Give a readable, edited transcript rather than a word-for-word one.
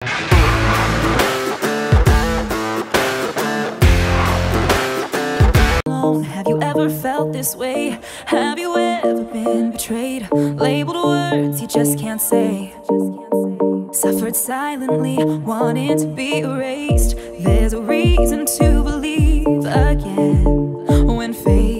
Have you ever felt this way? Have you ever been betrayed? Labeled words you just can't say. Suffered silently, wanting to be erased. There's a reason to believe again when faith